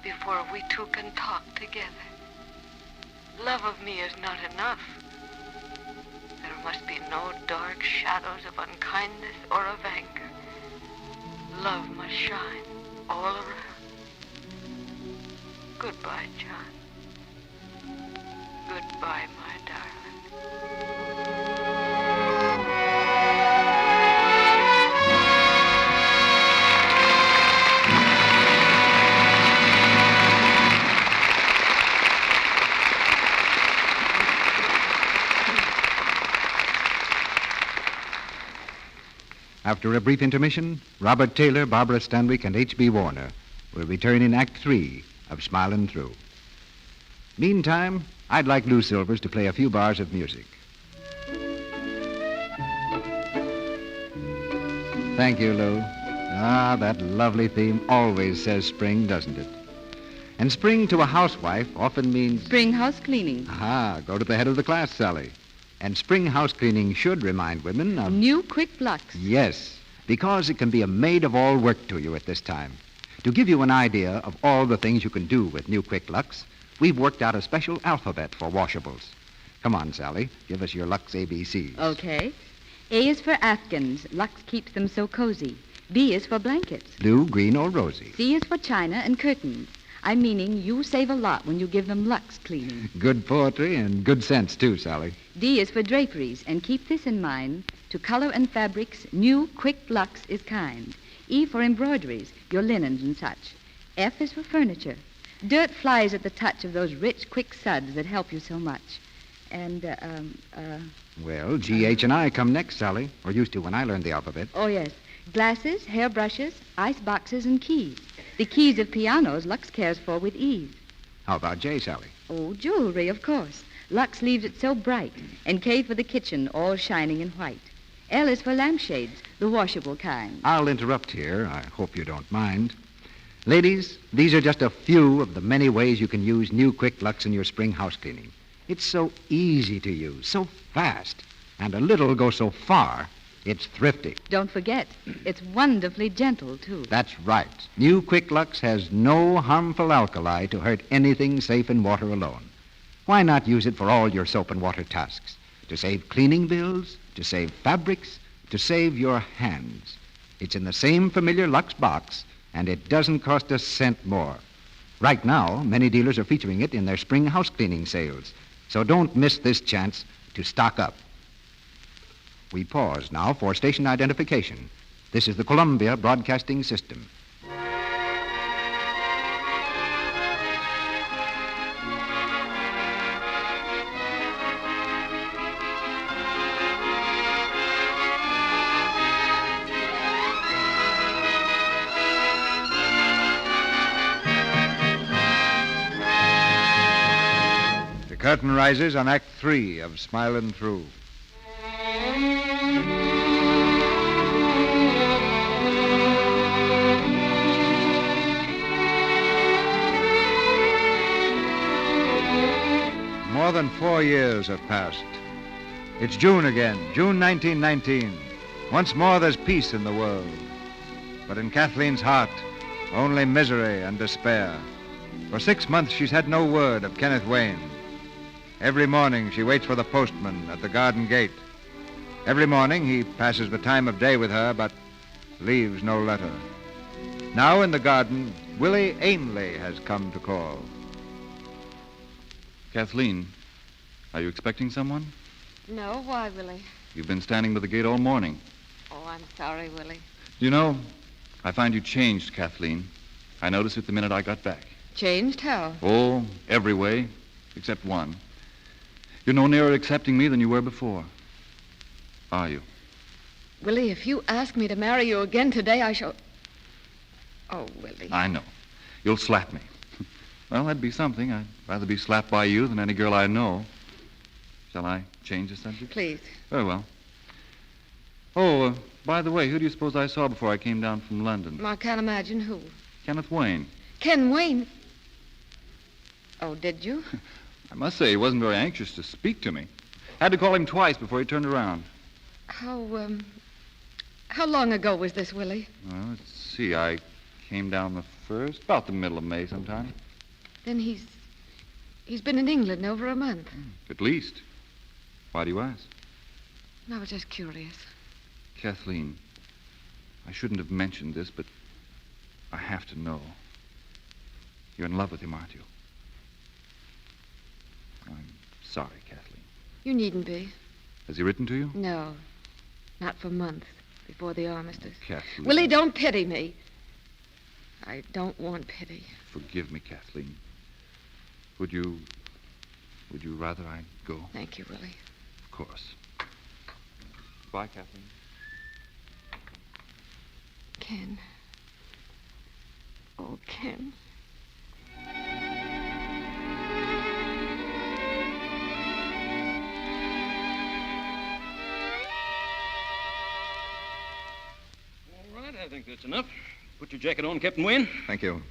before we two can talk together. Love of me is not enough. There must be no dark shadows of unkindness or of anger. Love must shine all around. Goodbye, John. Goodbye, my darling. After a brief intermission, Robert Taylor, Barbara Stanwyck, and H.B. Warner will return in Act 3 of Smilin' Through. Meantime, I'd like Lou Silvers to play a few bars of music. Thank you, Lou. Ah, that lovely theme always says spring, doesn't it? And spring to a housewife often means... Spring house cleaning. Aha, go to the head of the class, Sally. And spring house cleaning should remind women of... New Quick Lux. Yes, because it can be a maid-of-all-work to you at this time. To give you an idea of all the things you can do with New Quick Lux, we've worked out a special alphabet for washables. Come on, Sally. Give us your Lux ABCs. Okay. A is for Afghans. Lux keeps them so cozy. B is for blankets. Blue, green, or rosy. C is for china and curtains. I'm meaning you save a lot when you give them Lux cleaning. Good poetry and good sense, too, Sally. D is for draperies, and keep this in mind. To color and fabrics, New Quick Lux is kind. E for embroideries, your linens and such. F is for furniture. Dirt flies at the touch of those rich, quick suds that help you so much. And, Well, G, H, and I come next, Sally. Or used to when I learned the alphabet. Oh, yes. Glasses, hairbrushes, ice boxes, and keys. The keys of pianos Lux cares for with ease. How about J, Sally? Oh, jewelry, of course. Lux leaves it so bright. And K for the kitchen, all shining in white. L is for lampshades, the washable kind. I'll interrupt here. I hope you don't mind. Ladies, these are just a few of the many ways you can use New Quick Lux in your spring house cleaning. It's so easy to use, so fast, and a little goes so far, it's thrifty. Don't forget, it's wonderfully gentle, too. That's right. New Quick Lux has no harmful alkali to hurt anything safe in water alone. Why not use it for all your soap and water tasks? To save cleaning bills, to save fabrics, to save your hands. It's in the same familiar Lux box, and it doesn't cost a cent more. Right now, many dealers are featuring it in their spring house cleaning sales. So don't miss this chance to stock up. We pause now for station identification. This is the Columbia Broadcasting System. The curtain rises on Act 3 of Smilin' Through. More than 4 years have passed. It's June again, June 1919. Once more there's peace in the world. But in Kathleen's heart, only misery and despair. For 6 months she's had no word of Kenneth Wayne. Every morning she waits for the postman at the garden gate. Every morning he passes the time of day with her, but leaves no letter. Now in the garden, Willie Ainley has come to call. Kathleen, are you expecting someone? No, why, Willie? You've been standing by the gate all morning. Oh, I'm sorry, Willie. You know, I find you changed, Kathleen. I noticed it the minute I got back. Changed how? Oh, every way, except one. You're no nearer accepting me than you were before. Are you? Willie, if you ask me to marry you again today, I shall... Oh, Willie. I know. You'll slap me. Well, that'd be something. I'd rather be slapped by you than any girl I know. Shall I change the subject? Please. Very well. Oh, by the way, who do you suppose I saw before I came down from London? I can't imagine who. Kenneth Wayne. Ken Wayne? Oh, did you? I must say he wasn't very anxious to speak to me. Had to call him twice before he turned around. How long ago was this, Willie? Well, let's see. I came down the 1st, about the middle of May sometime. Then he's been in England over a month. At least. Why do you ask? I was just curious. Kathleen, I shouldn't have mentioned this, but I have to know. You're in love with him, aren't you? I'm sorry, Kathleen. You needn't be. Has he written to you? No, not for months before the armistice. Kathleen. Willie, don't pity me. I don't want pity. Forgive me, Kathleen. Would you rather I go? Thank you, Willie. Of course. Bye, Kathleen. Ken. Oh, Ken. All right, I think that's enough. Put your jacket on, Captain Wayne. Thank you.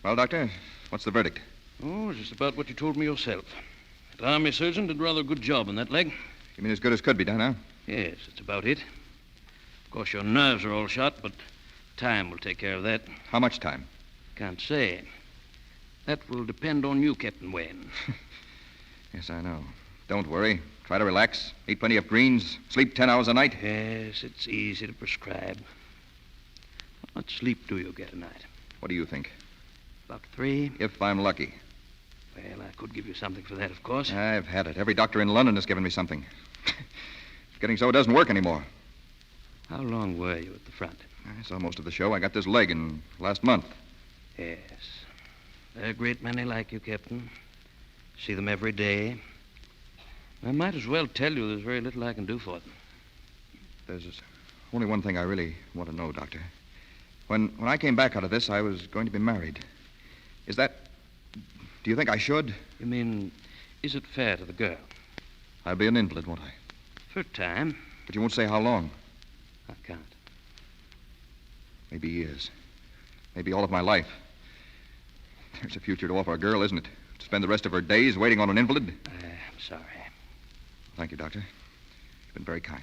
Well, Doctor, what's the verdict? Oh, just about what you told me yourself. The army surgeon did rather a good job on that leg. You mean as good as could be done, huh? Yes, that's about it. Of course, your nerves are all shot, but time will take care of that. How much time? Can't say. That will depend on you, Captain Wayne. Yes, I know. Don't worry. Try to relax. Eat plenty of greens. Sleep 10 hours a night. Yes, it's easy to prescribe. How much sleep do you get a night? What do you think? About 3. If I'm lucky. Well, I could give you something for that, of course. I've had it. Every doctor in London has given me something. It's getting so it doesn't work anymore. How long were you at the front? I saw most of the show. I got this leg in last month. Yes. There are a great many like you, Captain. See them every day. I might as well tell you there's very little I can do for them. There's only one thing I really want to know, Doctor. When I came back out of this, I was going to be married. Is that... Do you think I should? You mean, is it fair to the girl? I'll be an invalid, won't I? For a time. But you won't say how long. I can't. Maybe years. Maybe all of my life. There's a future to offer a girl, isn't it? To spend the rest of her days waiting on an invalid? I'm sorry. Thank you, Doctor. You've been very kind.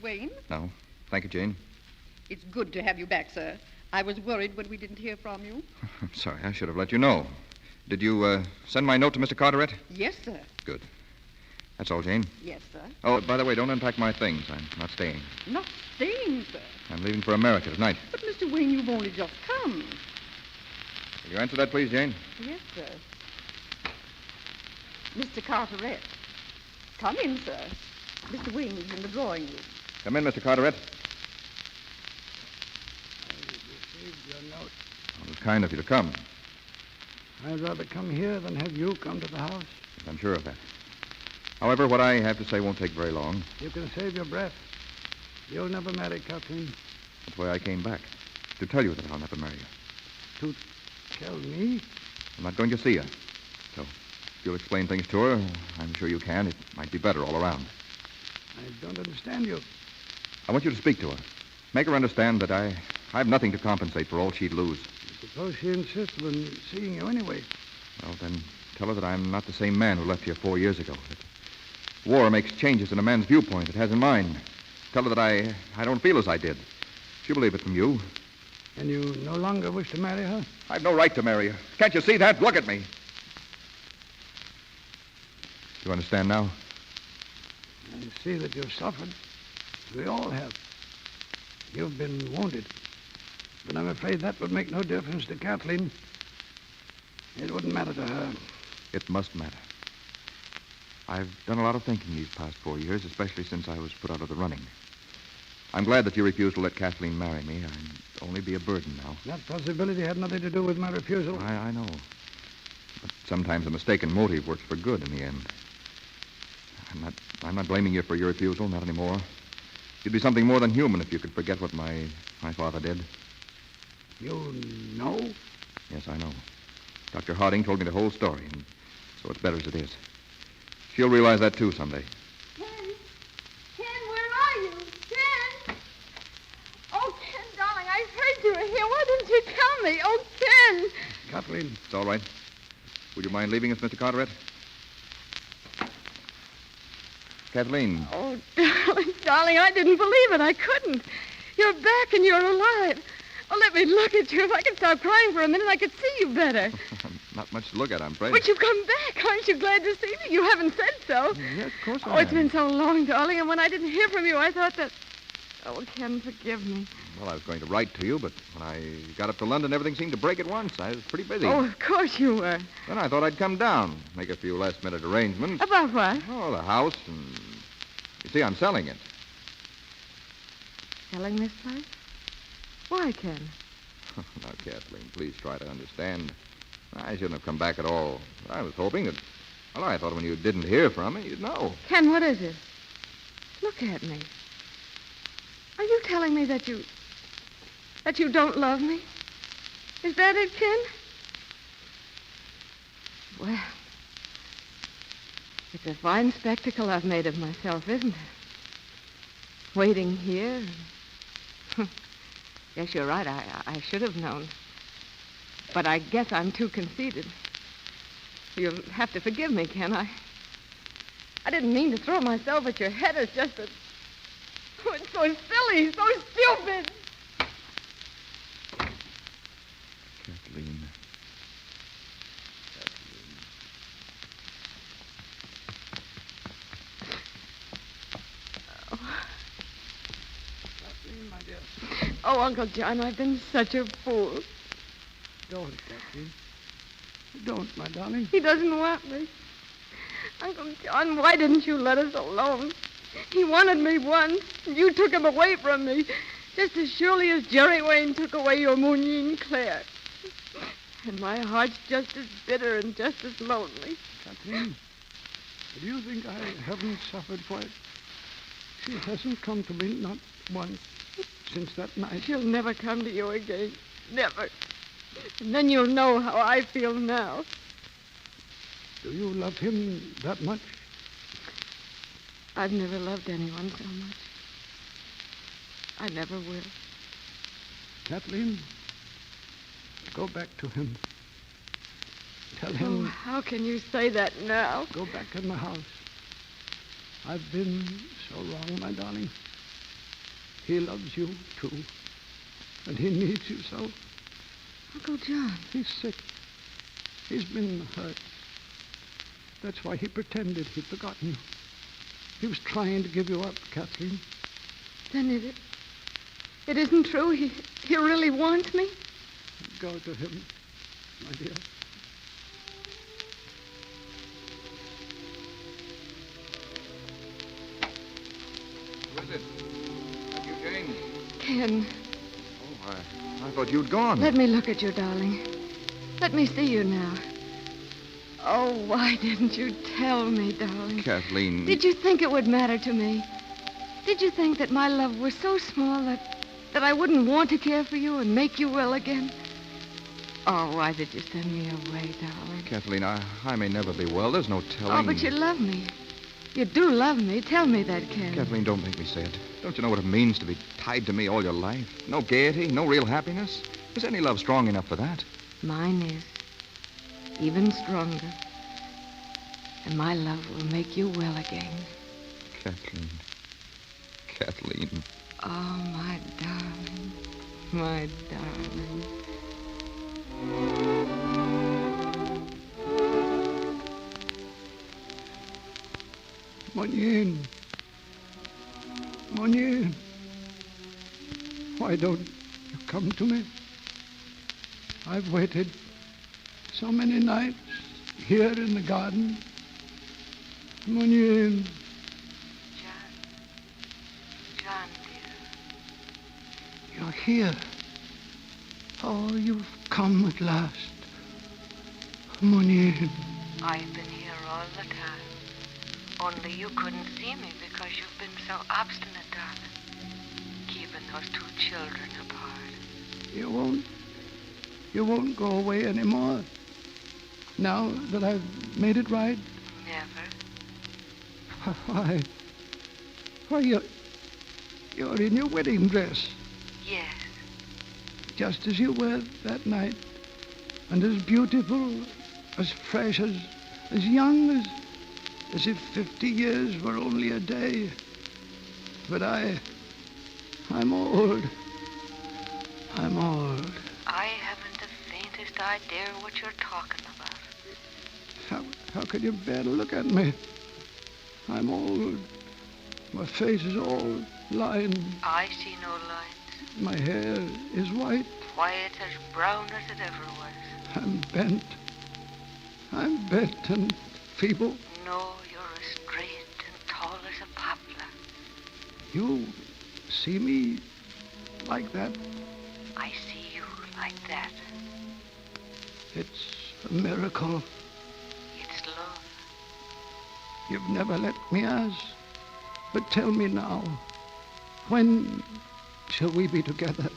Wayne? No. Thank you, Jane. It's good to have you back, sir. I was worried when we didn't hear from you. I'm sorry. I should have let you know. Did you send my note to Mr. Carteret? Yes, sir. Good. That's all, Jane. Yes, sir. Oh, by the way, don't unpack my things. I'm not staying. Not staying, sir. I'm leaving for America tonight. But, Mr. Wayne, you've only just come. Will you answer that, please, Jane? Yes, sir. Mr. Carteret. Come in, sir. Mr. Wayne is in the drawing room. Come in, Mr. Carteret. Received your note. Well, it was kind of you to come. I'd rather come here than have you come to the house. I'm sure of that. However, what I have to say won't take very long. You can save your breath. You'll never marry Kathleen. That's why I came back. To tell you that I'll never marry you. To tell me? I'm not going to see her. So, if you'll explain things to her, I'm sure you can. It might be better all around. I don't understand you. I want you to speak to her. Make her understand that I've nothing to compensate for all she'd lose. Suppose she insists on seeing you anyway. Well, then, tell her that I'm not the same man who left here 4 years ago. That war makes changes in a man's viewpoint. It has in mine. Tell her that I don't feel as I did. She'll believe it from you. And you no longer wish to marry her? I've no right to marry her. Can't you see that? Look at me. You understand now? I see that you've suffered. We all have. You've been wounded. But I'm afraid that would make no difference to Kathleen. It wouldn't matter to her. It must matter. I've done a lot of thinking these past 4 years, especially since I was put out of the running. I'm glad that you refused to let Kathleen marry me. I'd only be a burden now. That possibility had nothing to do with my refusal. I know. But sometimes a mistaken motive works for good in the end. I'm not blaming you for your refusal, not anymore. You'd be something more than human if you could forget what my father did. You know? Yes, I know. Dr. Harding told me the whole story, and so it's better as it is. She'll realize that, too, someday. Ken, where are you? Ken! Oh, Ken, darling, I heard you were here. Why didn't you tell me? Oh, Ken! Kathleen. It's all right. Would you mind leaving us, Mr. Carteret? Kathleen. Oh, darling, I didn't believe it. I couldn't. You're back and you're alive. Oh, let me look at you. If I could stop crying for a minute, I could see you better. Not much to look at, I'm afraid. But you've come back. Aren't you glad to see me? You haven't said so. Yes, of course I am. Oh, it's been so long, darling, and when I didn't hear from you, I thought that... Oh, Ken, forgive me. Well, I was going to write to you, but when I got up to London, everything seemed to break at once. I was pretty busy. Oh, of course you were. Then I thought I'd come down, make a few last-minute arrangements. About what? Oh, the house, and... You see, I'm selling it. Selling this place? Why, Ken? Now, Kathleen, please try to understand. I shouldn't have come back at all. I was hoping that... Well, I thought when you didn't hear from me, you'd know. Ken, what is it? Look at me. Are you telling me that you don't love me? Is that it, Ken? Well, it's a fine spectacle I've made of myself, isn't it? Waiting here. Yes, you're right. I should have known. But I guess I'm too conceited. You'll have to forgive me, Ken. I didn't mean to throw myself at your head. It's just that... Oh, it's so silly, so stupid. Kathleen. Kathleen, my dear. Oh, Uncle John, I've been such a fool. Don't, Kathleen. Don't, my darling. He doesn't want me. Uncle John, why didn't you let us alone? He wanted me once, and you took him away from me, just as surely as Jerry Wayne took away your Moonine Claire. And my heart's just as bitter and just as lonely. Kathleen, do you think I haven't suffered for it? She hasn't come to me, not once, since that night. She'll never come to you again. Never. And then you'll know how I feel now. Do you love him that much? I've never loved anyone so much. I never will. Kathleen, go back to him. Tell Oh, him... how can you say that now? Go back in the house. I've been so wrong, my darling. He loves you, too. And he needs you so. Uncle John. He's sick. He's been hurt. That's why he pretended he'd forgotten you. He was trying to give you up, Kathleen. Then it isn't true. He really wants me? Go to him, my dear. Who is it? You, Jane? Ken. Oh, I thought you'd gone. Let me look at you, darling. Let me see you now. Oh, why didn't you tell me, darling? Kathleen. Did you think it would matter to me? Did you think that my love was so small that I wouldn't want to care for you and make you well again? Oh, why did you send me away, darling? Kathleen, I may never be well. There's no telling. Oh, but you love me. You do love me. Tell me that, Ken. Kathleen, don't make me say it. Don't you know what it means to be tied to me all your life? No gaiety, no real happiness. Is any love strong enough for that? Mine is. Even stronger. And my love will make you well again. Kathleen. Kathleen. Oh, my darling. My darling. Munyin. Munyin. Why don't you come to me? I've waited so many nights here in the garden. Munyin. John, dear. You're here. Oh, you've come at last. Munyin. I've been here all the time. Only you couldn't see me because you've been so obstinate, darling. Keeping those two children apart. You won't go away anymore? Now that I've made it right? Never. Why, you're in your wedding dress. Yes. Just as you were that night. And as beautiful, as fresh, as young, as if 50 years were only a day. But I'm old. I'm old. I haven't the faintest idea what you're talking about. How can you bear to look at me? I'm old. My face is all lined. I see no lines. My hair is white. Why, it's as brown as it ever was. I'm bent. I'm bent and feeble. No, you're as straight and tall as a poplar. You see me like that? I see you like that. It's a miracle. It's love. You've never let me ask. But tell me now, when shall we be together?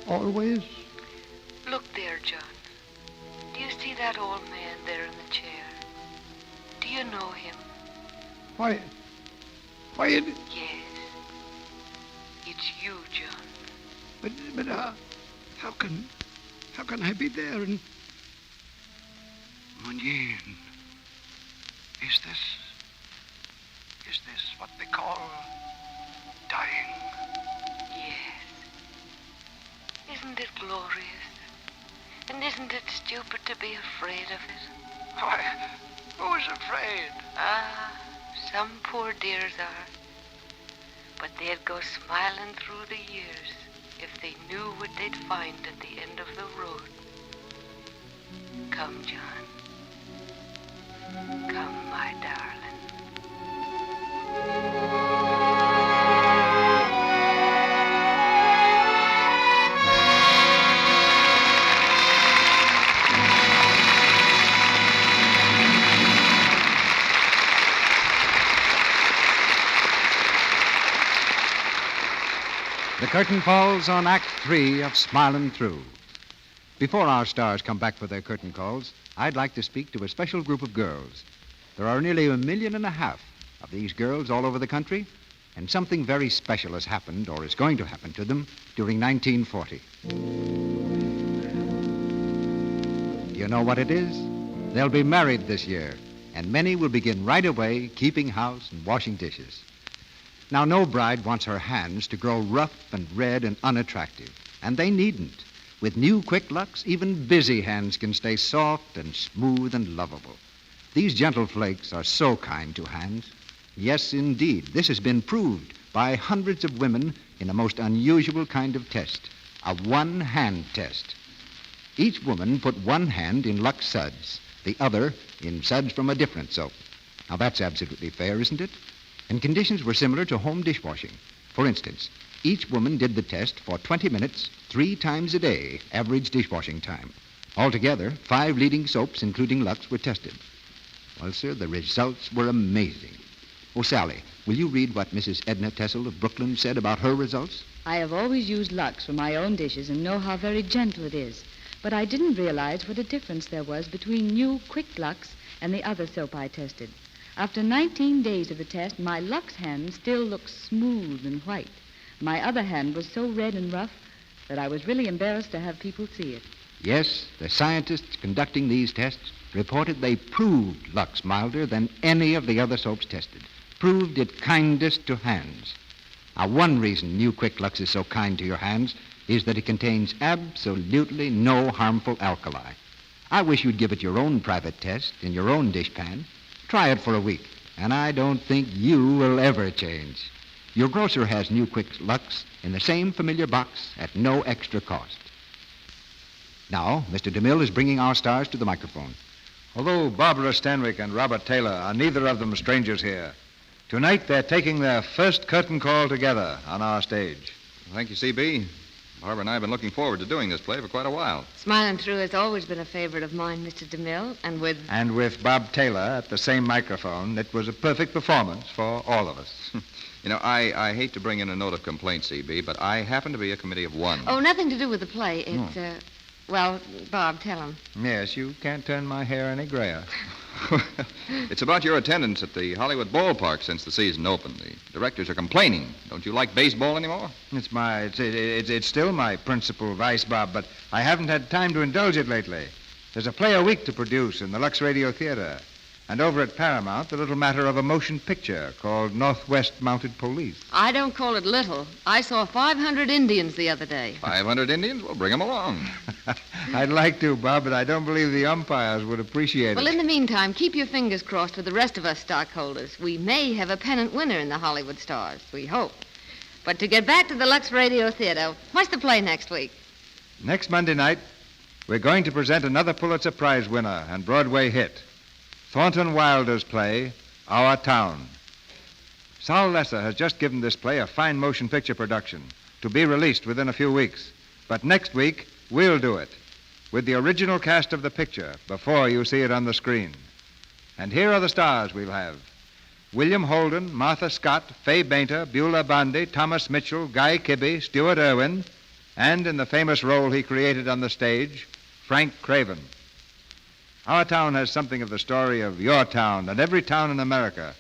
Always? Look there, John. Do you see that old man there in the chair? Do you know him? Why, Yes. It's you, John. But how can I be there and... Munyin, is this what they call dying? Yes. Isn't it glorious? And isn't it stupid to be afraid of it? Why, who's afraid? Ah, some poor dears are. But they'd go smiling through the years if they knew what they'd find at the end of the road. Come, John. Come, my darling. The curtain falls on Act 3 of Smilin' Through. Before our stars come back for their curtain calls, I'd like to speak to a special group of girls. There are nearly 1.5 million of these girls all over the country, and something very special has happened or is going to happen to them during 1940. You know what it is? They'll be married this year, and many will begin right away keeping house and washing dishes. Now, no bride wants her hands to grow rough and red and unattractive, and they needn't. With new Quick Lux, even busy hands can stay soft and smooth and lovable. These gentle flakes are so kind to hands. Yes, indeed, this has been proved by hundreds of women in a most unusual kind of test, a one-hand test. Each woman put one hand in Lux suds, the other in suds from a different soap. Now, that's absolutely fair, isn't it? And conditions were similar to home dishwashing. For instance, each woman did the test for 20 minutes, 3 times a day, average dishwashing time. Altogether, 5 leading soaps, including Lux, were tested. Well, sir, the results were amazing. Oh, Sally, will you read what Mrs. Edna Tessel of Brooklyn said about her results? I have always used Lux for my own dishes and know how very gentle it is. But I didn't realize what a difference there was between new Quick Lux and the other soap I tested. After 19 days of the test, my Lux hand still looks smooth and white. My other hand was so red and rough that I was really embarrassed to have people see it. Yes, the scientists conducting these tests reported they proved Lux milder than any of the other soaps tested. Proved it kindest to hands. Now, one reason new Quick Lux is so kind to your hands is that it contains absolutely no harmful alkali. I wish you'd give it your own private test in your own dishpan. Try it for a week, and I don't think you will ever change. Your grocer has new Quick Lux in the same familiar box at no extra cost. Now, Mr. DeMille is bringing our stars to the microphone. Although Barbara Stanwyck and Robert Taylor are neither of them strangers here, tonight they're taking their first curtain call together on our stage. Thank you, C.B. Barbara and I have been looking forward to doing this play for quite a while. Smilin Through has always been a favorite of mine, Mr. DeMille, and with Bob Taylor at the same microphone, it was a perfect performance for all of us. You know, I hate to bring in a note of complaint, C.B., but I happen to be a committee of one. Oh, nothing to do with the play. It's, well, Bob, tell him. Yes, you can't turn my hair any grayer. It's about your attendance at the Hollywood ballpark since the season opened. The directors are complaining. Don't you like baseball anymore? It's still my principal vice, Bob, but I haven't had time to indulge it lately. There's a play a week to produce in the Lux Radio Theater. And over at Paramount, the little matter of a motion picture called Northwest Mounted Police. I don't call it little. I saw 500 Indians the other day. 500 Indians? Well, bring them along. I'd like to, Bob, but I don't believe the umpires would appreciate it. Well, in the meantime, keep your fingers crossed for the rest of us stockholders. We may have a pennant winner in the Hollywood Stars. We hope. But to get back to the Lux Radio Theater, what's the play next week? Next Monday night, we're going to present another Pulitzer Prize winner and Broadway hit. Thornton Wilder's play, Our Town. Saul Lesser has just given this play a fine motion picture production to be released within a few weeks. But next week, we'll do it with the original cast of the picture before you see it on the screen. And here are the stars we'll have. William Holden, Martha Scott, Fay Bainter, Beulah Bondi, Thomas Mitchell, Guy Kibbe, Stuart Irwin, and in the famous role he created on the stage, Frank Craven. Our Town has something of the story of your town and every town in America.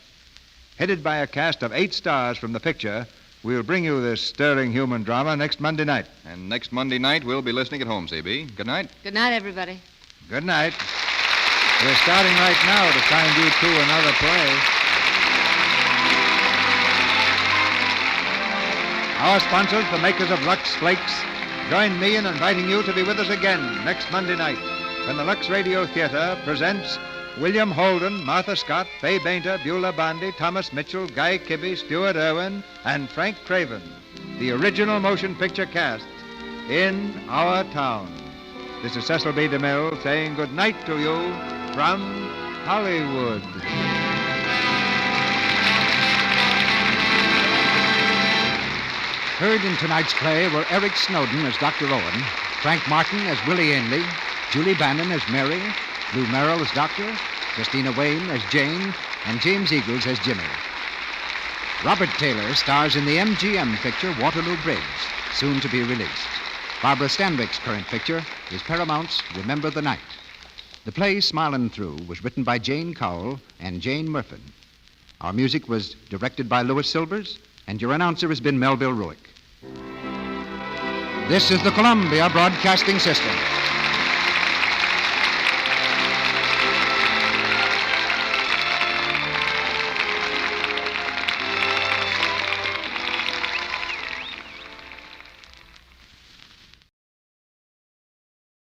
Headed by a cast of 8 stars from the picture, we'll bring you this stirring human drama next Monday night. And next Monday night, we'll be listening at home, C.B. Good night. Good night, everybody. Good night. We're starting right now to find you two another play. Our sponsors, the makers of Lux Flakes, join me in inviting you to be with us again next Monday night when the Lux Radio Theater presents William Holden, Martha Scott, Fay Bainter, Beulah Bondi, Thomas Mitchell, Guy Kibbe, Stuart Irwin, and Frank Craven, the original motion picture cast in Our Town. This is Cecil B. DeMille saying good night to you from Hollywood. Heard in tonight's play were Eric Snowden as Dr. Owen, Frank Martin as Willie Ainley, Julie Bannon as Mary, Lou Merrill as Doctor, Christina Wayne as Jane, and James Eagles as Jimmy. Robert Taylor stars in the MGM picture Waterloo Bridge, soon to be released. Barbara Stanwyck's current picture is Paramount's Remember the Night. The play Smilin Through was written by Jane Cowell and Jane Murfin. Our music was directed by Louis Silvers, and your announcer has been Melville Ruick. This is the Columbia Broadcasting System.